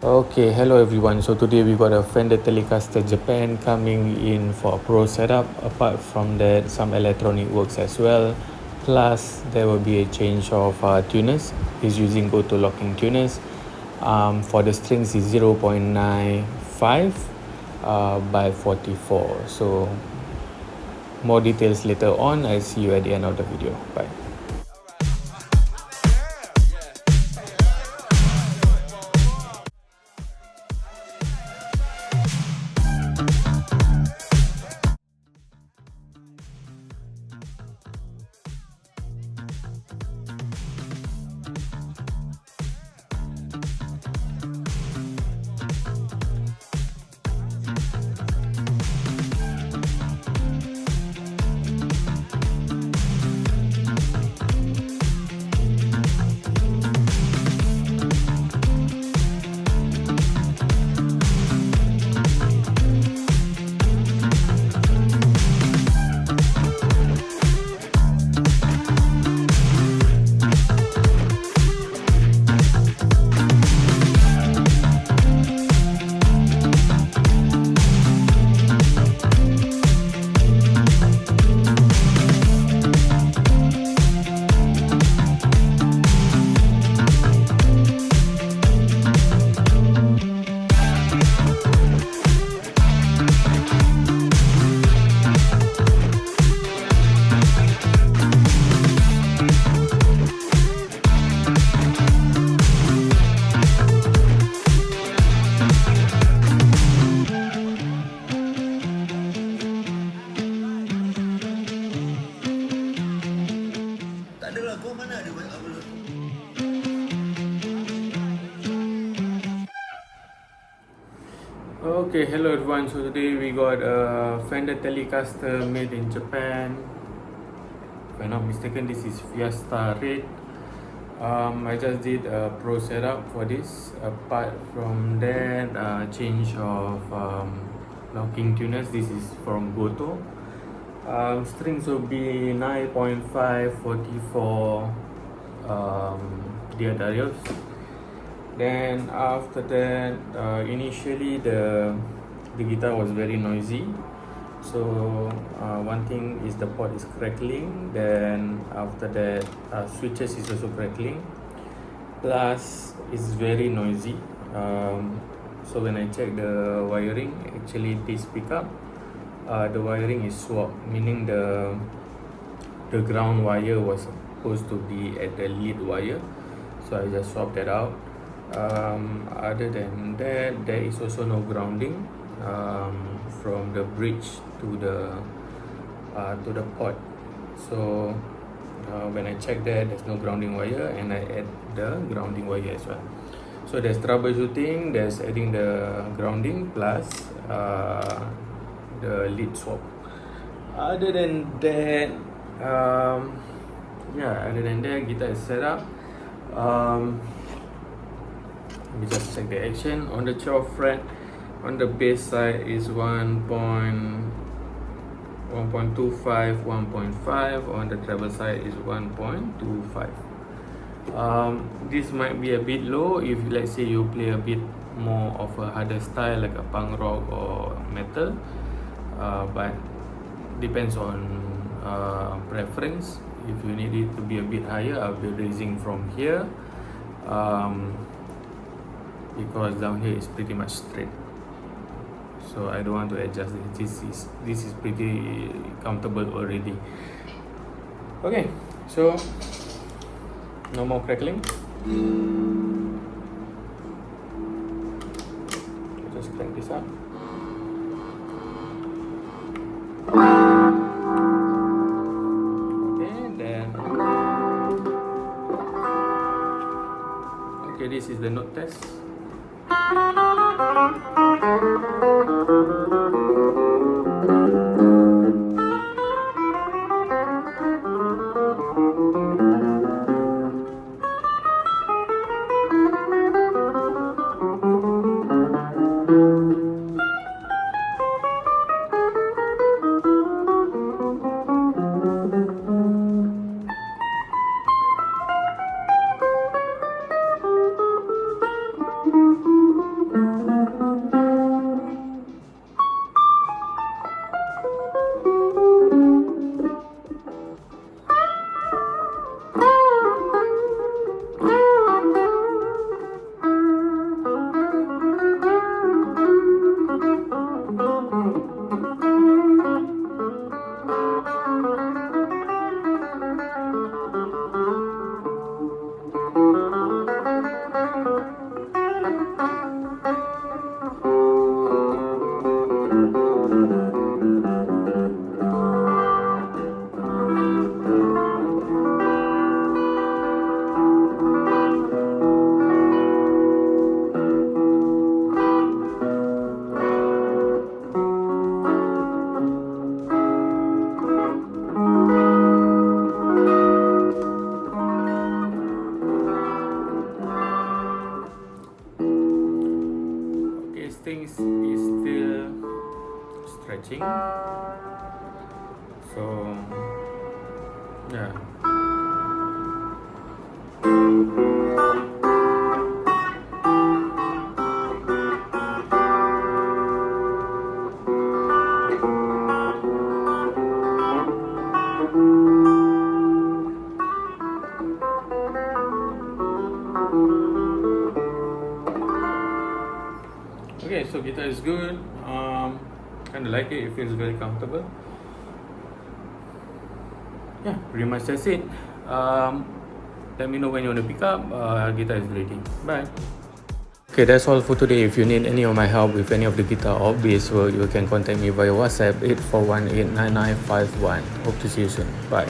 Okay, hello everyone. So today we got a Fender Telecaster Japan coming in for a pro setup. Apart from that, some electronic works as well. Plus, there will be a change of tuners. He's using gotoh locking tuners. For the strings is 0.95 by 44. So more details later on. I'll see you at the end of the video. Bye. Okay, hello everyone. So today we got a Fender Telecaster made in Japan. If I'm not mistaken, this is Fiesta Red. I just did a pro setup for this. Apart from that, change of locking tuners. This is from gotoh. Strings will be 9.5, 44 diadarios. Then after that, initially the guitar was very noisy. So one thing is the pot is crackling. Then after that, switches is also crackling. Plus, it's very noisy. So when I check the wiring, actually this pickup, the wiring is swapped, meaning the ground wire was supposed to be at the lead wire. So I just swapped that out. Other than that, there is also no grounding from the bridge to the pot. So when I check that, there's no grounding wire, and I add the grounding wire as well. So there's troubleshooting, there's adding the grounding plus the lead swap. Other than that, guitar is set up. Let me just check the action. On the 12th fret, on the bass side is 1.25, 1.5. On the treble side is 1.25. This might be a bit low if, let's say, you play a bit more of a harder style like a punk rock or metal, but depends on preference. If you need it to be a bit higher, I'll be raising from here. Because down here is pretty much straight, so I don't want to adjust it. This is pretty comfortable already. Okay, so no more crackling. Just crank this up. Okay, this is the note test. strings is still stretching, so yeah. Okay, so guitar is good. Kind of like it. It feels very comfortable. Yeah, pretty much that's it. Let me know when you want to pick up. Guitar is ready. Bye. Okay, that's all for today. If you need any of my help with any of the guitar or bass work, you can contact me via WhatsApp 84189951. Hope to see you soon. Bye.